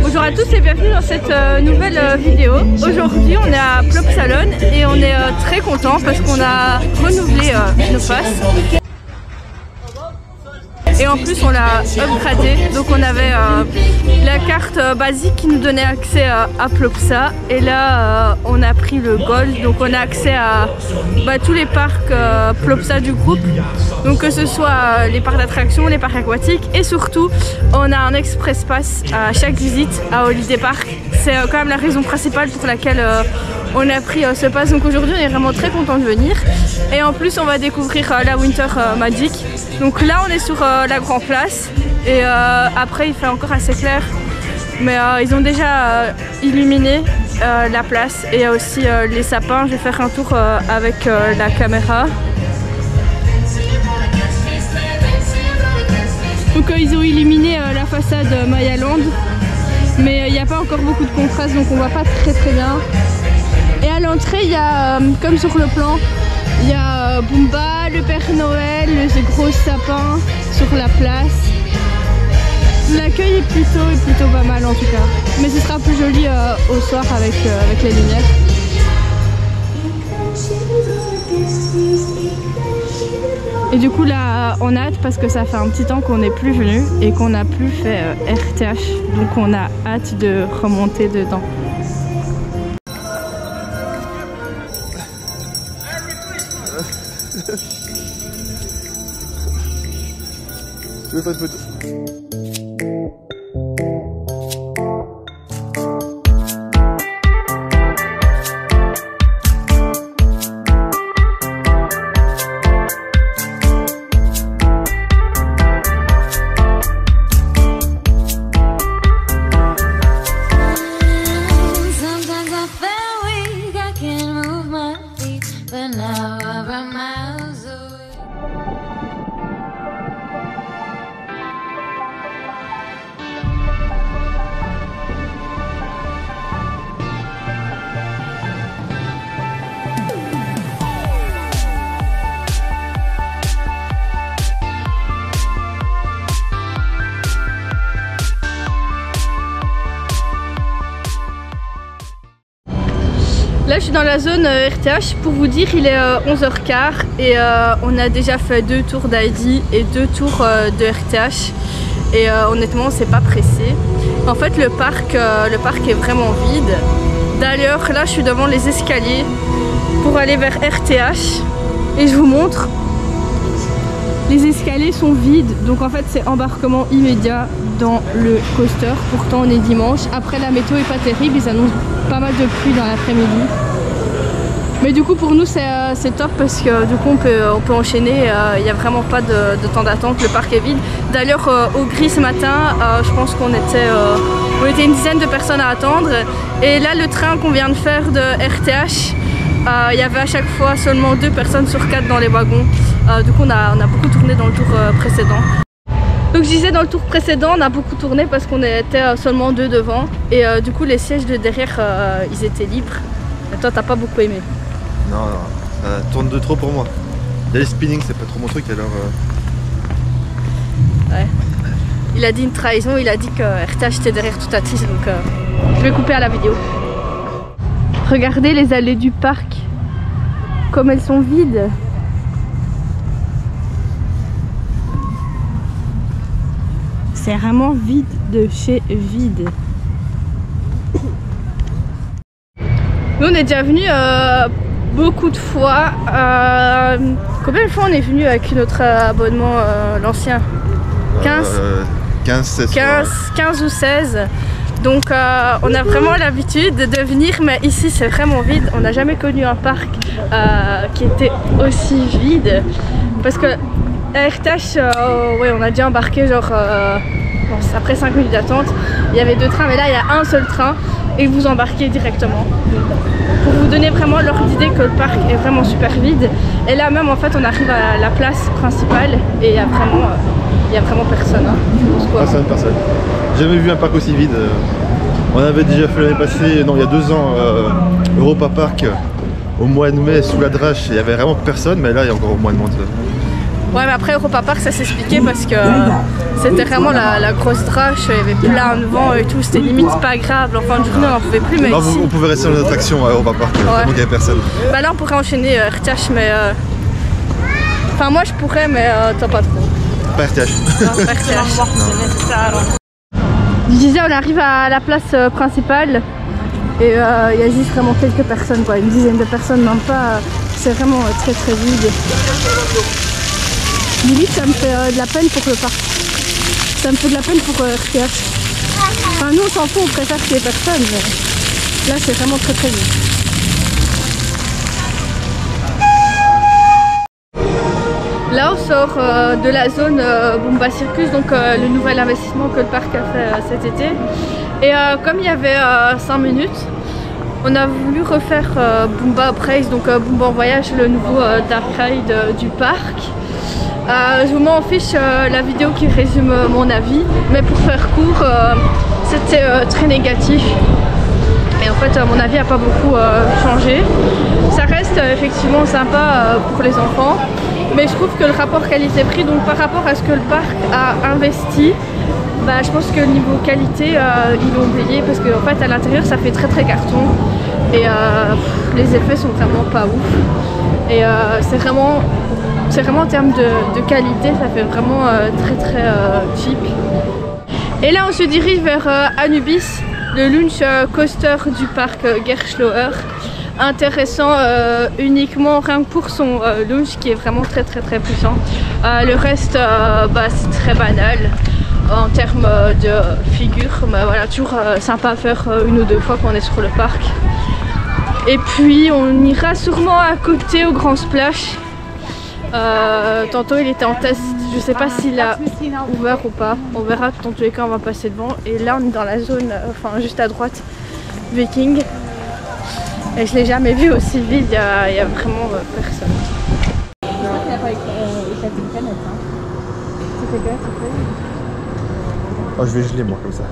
Bonjour à tous et bienvenue dans cette nouvelle vidéo. Aujourd'hui on est à Plopsaland et on est très content parce qu'on a renouvelé nos passes. Et en plus on l'a upgradé, donc on avait la carte basique qui nous donnait accès à Plopsa. Et là on a pris le Gold, donc on a accès à tous les parcs Plopsa du groupe. Donc que ce soit les parcs d'attractions, les parcs aquatiques, et surtout on a un express pass à chaque visite à Holiday Park. C'est quand même la raison principale pour laquelle on a pris ce pass. Donc aujourd'hui on est vraiment très content de venir. Et en plus on va découvrir la Winter Magic. Donc là on est sur la Grand Place et après il fait encore assez clair. Mais ils ont déjà illuminé la place et aussi les sapins. Je vais faire un tour avec la caméra. Donc ils ont illuminé la façade Mayaland, mais il n'y a pas encore beaucoup de contraste, donc on voit pas très bien. Et à l'entrée il y a, comme sur le plan, il y a Bumba, le Père Noël, le gros sapin sur la place. L'accueil est plutôt pas mal en tout cas, mais ce sera plus joli au soir avec les lumières. Et du coup là on a hâte parce que ça fait un petit temps qu'on n'est plus venu et qu'on n'a plus fait RTH, donc on a hâte de remonter dedans. Je veux pas de photo. Là je suis dans la zone RTH, pour vous dire il est 11h15 et on a déjà fait 2 tours d'ID et 2 tours de RTH et honnêtement on s'est pas pressé. En fait le parc est vraiment vide. D'ailleurs là je suis devant les escaliers pour aller vers RTH et je vous montre. Les escaliers sont vides, donc en fait c'est embarquement immédiat dans le coaster. Pourtant on est dimanche, après la météo est pas terrible, ils annoncent pas mal de pluie dans l'après-midi. Mais du coup pour nous c'est top parce que du coup on peut enchaîner, il n'y a vraiment pas de temps d'attente, le parc est vide. D'ailleurs au gris ce matin, je pense qu'on était une dizaine de personnes à attendre. Et là le train qu'on vient de faire de RTH, il y avait à chaque fois seulement 2 personnes sur 4 dans les wagons. Du coup on a beaucoup tourné dans le tour précédent. Donc je disais dans le tour précédent on a beaucoup tourné parce qu'on était seulement 2 devant. Et du coup les sièges de derrière ils étaient libres. Et toi t'as pas beaucoup aimé? Non, ça tourne de trop pour moi. Il y a les spinning, c'est pas trop mon truc alors... Ouais. Il a dit une trahison, il a dit que RTH était derrière toute attise, donc je vais couper à la vidéo. Regardez les allées du parc, comme elles sont vides. C'est vraiment vide de chez vide. Nous on est déjà venus beaucoup de fois. Combien de fois on est venu avec notre abonnement, l'ancien? 15 ou 16. Donc on a vraiment l'habitude de venir, mais ici c'est vraiment vide. On n'a jamais connu un parc qui était aussi vide. Parce que à RTH, ouais, on a déjà embarqué genre après 5 minutes d'attente. Il y avait 2 trains, mais là il y a un seul train et vous embarquez directement. Pour vous donner vraiment l'ordre d'idée que le parc est vraiment super vide. Et là même en fait on arrive à la place principale et il y a vraiment personne. Hein. Personne. J'ai jamais vu un parc aussi vide. On avait déjà fait l'année passée, non il y a 2 ans, Europa Park au mois de mai sous la Drache. Il y avait vraiment personne, mais là il y a encore au mois de monde. Ouais, mais après Europa Park ça s'expliquait parce que c'était vraiment la grosse drache, il y avait plein de vent et tout, c'était limite pas grave. En fin de journée on en pouvait plus, mais non, ici... on pouvait rester dans les attractions à Europa Park, tellement qu'il n'y avait personne. Bah là on pourrait enchaîner RTH, mais... Enfin moi je pourrais, mais toi pas trop. Pas RTH. Non, RTH. Je disais, on arrive à la place principale et il y a juste vraiment quelques personnes, quoi, une dizaine de personnes, même pas. C'est vraiment très vide. Limite, ça me fait de la peine pour le parc. Ça me fait de la peine pour RTH. Enfin, nous on s'en fout, on préfère qu'il y ait personne, mais là c'est vraiment très vide. Là on sort de la zone Boomba Circus, donc le nouvel investissement que le parc a fait cet été. Et comme il y avait 5 minutes, on a voulu refaire Boomba Uprise, donc Boomba en voyage, le nouveau dark ride du parc. Je vous mets en fiche la vidéo qui résume mon avis, mais pour faire court, c'était très négatif. Et en fait mon avis n'a pas beaucoup changé. Ça reste effectivement sympa pour les enfants. Mais je trouve que le rapport qualité-prix, donc par rapport à ce que le parc a investi, bah, je pense que le niveau qualité, ils l'ont oublié parce qu'en fait à l'intérieur ça fait très carton et les effets sont vraiment pas ouf. Et c'est vraiment en termes de qualité, ça fait vraiment très cheap. Et là on se dirige vers Anubis, le launch coaster du parc Gerstlauer. Intéressant uniquement rien que pour son launch qui est vraiment très puissant. Le reste bah, c'est très banal en termes de figure, mais voilà, toujours sympa à faire une ou deux fois quand on est sur le parc. Et puis on ira sûrement à côté au Grand Splash. Tantôt il était en test, je sais pas s'il a ouvert ou pas, on verra, dans tous les cas on va passer devant. Et là on est dans la zone, enfin juste à droite, Viking. Et je l'ai jamais vu aussi vide, il y a vraiment personne. Je crois qu'il n'a pas éclaté une canette. C'était bien, Oh, je vais geler moi comme ça.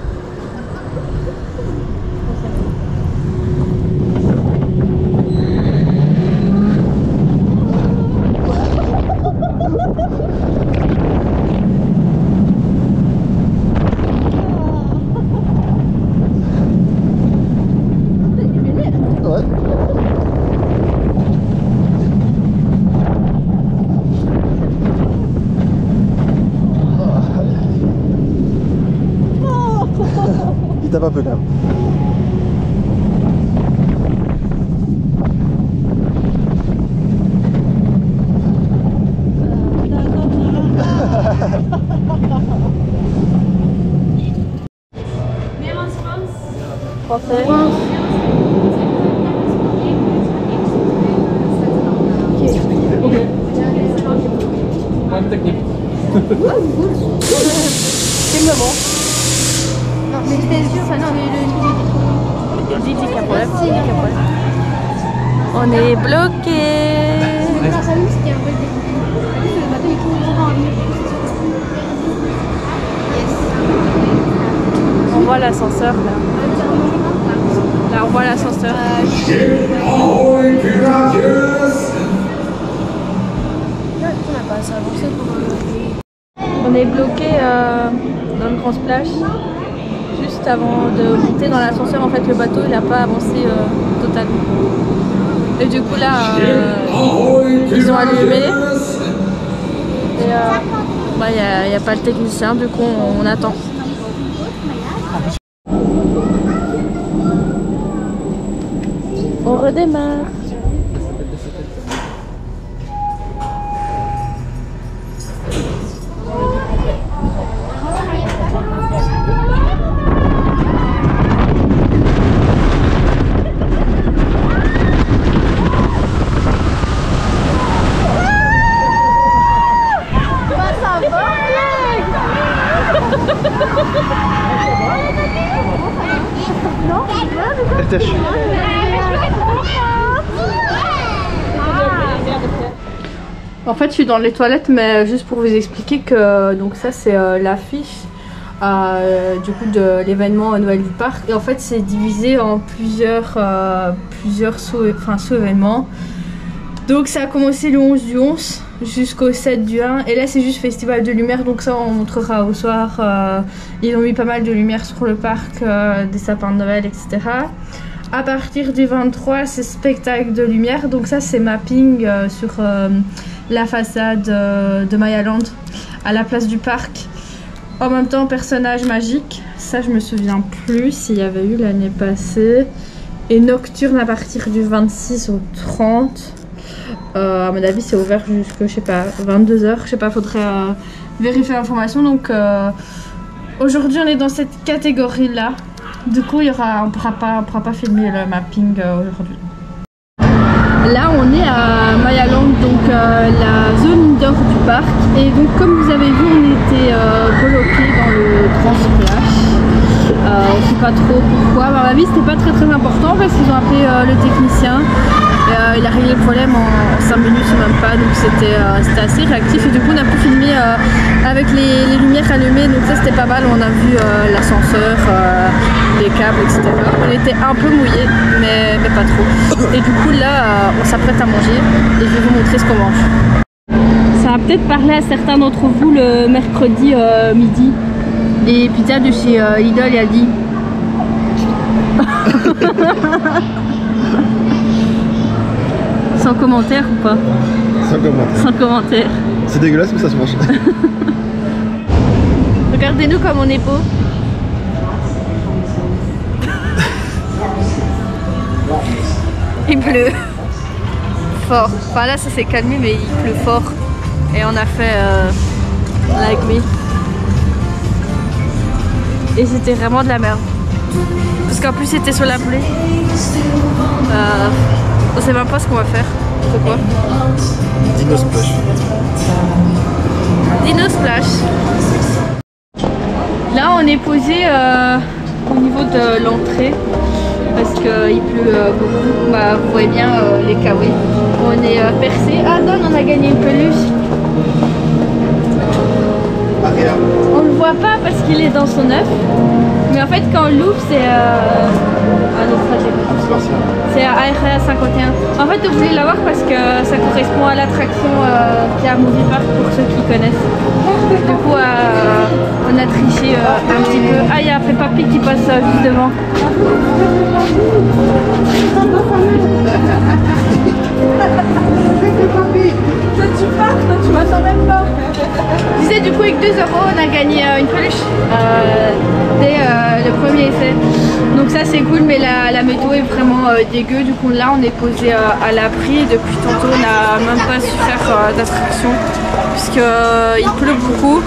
Tape un peu quand même. Français. Moins technique. C'est le moment. Non, mais j'étais sûre, enfin non, mais le dit qu'il y a problème. On est bloqué. On voit l'ascenseur là. Là on voit l'ascenseur. On est bloqué dans le Grand Splash. Juste avant de monter dans l'ascenseur, en fait le bateau il n'a pas avancé totalement. Et du coup là ils ont allumé et bah, y a pas le technicien, du coup on attend. On redémarre. En fait je suis dans les toilettes, mais juste pour vous expliquer que donc ça c'est l'affiche du coup de l'événement Noël du Parc, et en fait c'est divisé en plusieurs sous-événements. Donc ça a commencé le 11 du 11 jusqu'au 7 du 1 et là c'est juste festival de lumière, donc ça on montrera au soir. Ils ont mis pas mal de lumière sur le parc, des sapins de Noël, etc. À partir du 23 c'est spectacle de lumière, donc ça c'est mapping sur la façade de Mayaland à la place du parc. En même temps personnage magique, ça je me souviens plus s'il y avait eu l'année passée. Et nocturne à partir du 26 au 30. À mon avis c'est ouvert jusqu'à je sais pas 22h, je sais pas, faudrait vérifier l'information. Donc aujourd'hui on est dans cette catégorie là. Du coup on pourra pas filmer le mapping aujourd'hui. Là on est à Mayaland, donc la zone indoor du parc. Et donc comme vous avez vu on était bloqué dans le grand splash. On ne sait pas trop pourquoi, mais à ma vie c'était pas très important parce qu'ils ont appelé le technicien. Il a réglé le problème en 5 minutes ou même pas, donc c'était assez réactif et du coup on a pu filmer avec les lumières allumées, donc ça c'était pas mal. On a vu l'ascenseur, les câbles, etc. On était un peu mouillés mais pas trop. Et du coup là on s'apprête à manger et je vais vous montrer ce qu'on mange. Ça va peut-être parler à certains d'entre vous le mercredi midi. Les pizzas de chez Lidl et Aldi. Sans commentaire ou pas? Sans commentaire. Sans commentaire. C'est dégueulasse mais ça se mange. Regardez-nous comme on est beau. Il pleut. Fort. Enfin là ça s'est calmé mais il pleut fort. Et on a fait like me. Et c'était vraiment de la merde. Parce qu'en plus c'était sur la pluie. On sait même pas ce qu'on va faire. Pourquoi? Dino Splash. Dino Splash. Là on est posé au niveau de l'entrée. Parce qu'il pleut beaucoup. Bah, vous voyez bien les kawaii. On est percé. Ah Don, on a gagné une peluche. On le voit pas parce qu'il est dans son œuf, mais en fait quand on l'ouvre c'est c'est à Area 51. En fait vous voulez l'avoir parce que ça correspond à l'attraction qui est à Movie Park pour ceux qui connaissent. Du coup on a triché un petit peu. Ah il y a Peppa Pig qui passe juste devant. Toi tu pars, toi tu m'attends même pas. Je disais du coup avec 2 € on a gagné une peluche dès le premier essai. Donc ça c'est cool, mais la météo est vraiment dégueu. Du coup là on est posé à l'abri et depuis tantôt on n'a même pas su faire d'attraction puisqu'il pleut beaucoup.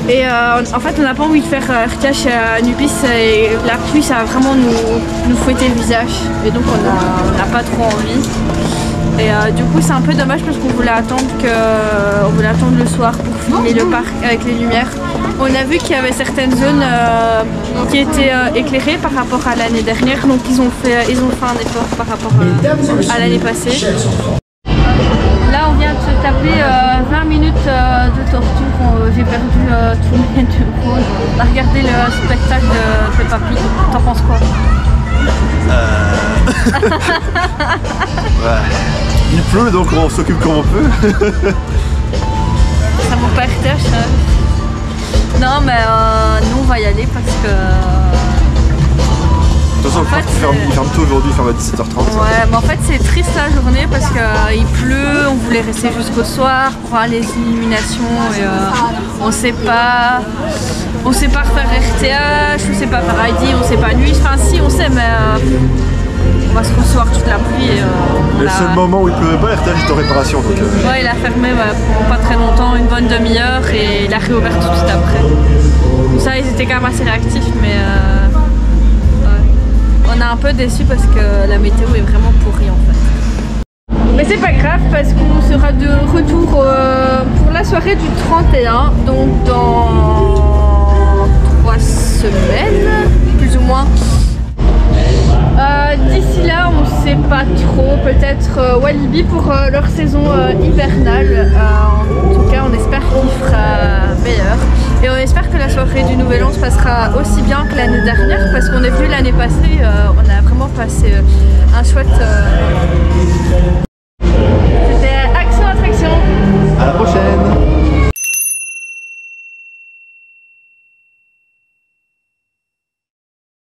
Et en fait on n'a pas envie de faire RTH à Nubis et la pluie ça va vraiment nous fouetter le visage et donc on n'a pas trop envie. Et du coup c'est un peu dommage parce qu'on voulait attendre le soir pour filmer le parc avec les lumières. On a vu qu'il y avait certaines zones qui étaient éclairées par rapport à l'année dernière, donc ils ont fait un effort par rapport à l'année passée. Là on vient de se taper 20 minutes de torture, j'ai perdu tous mes neurones. On a regardé le spectacle de Peppa Pig, t'en penses quoi? Ouais. Il pleut donc on s'occupe comme on peut. Ça vaut pas RTH. Non mais nous on va y aller parce que... De toute façon, le parc il ferme tôt aujourd'hui, il ferme à 17h30. Ouais, mais en fait c'est triste la journée parce qu'il pleut, on voulait rester jusqu'au soir pour voir les illuminations et on sait pas refaire RTH, on sait pas faire ID, on sait pas nuit, enfin si on sait mais on va se recevoir toute la pluie. Et le seul moment où il pleuvait pas, RTH était en réparation donc... Ouais, il a fermé pour pas très longtemps, une bonne demi-heure et il a réouvert tout de suite après. Donc ça ils étaient quand même assez réactifs mais... On est un peu déçus parce que la météo est vraiment pourrie en fait. Mais c'est pas grave parce qu'on sera de retour pour la soirée du 31, donc dans 3 semaines, plus ou moins. D'ici là, on sait pas trop, peut-être Walibi pour leur saison hivernale. En tout cas, on espère qu'il fera meilleur. Et on espère que la soirée du Nouvel An se passera aussi bien que l'année dernière parce qu'on est venu l'année passée, on a vraiment passé un chouette... À la prochaine.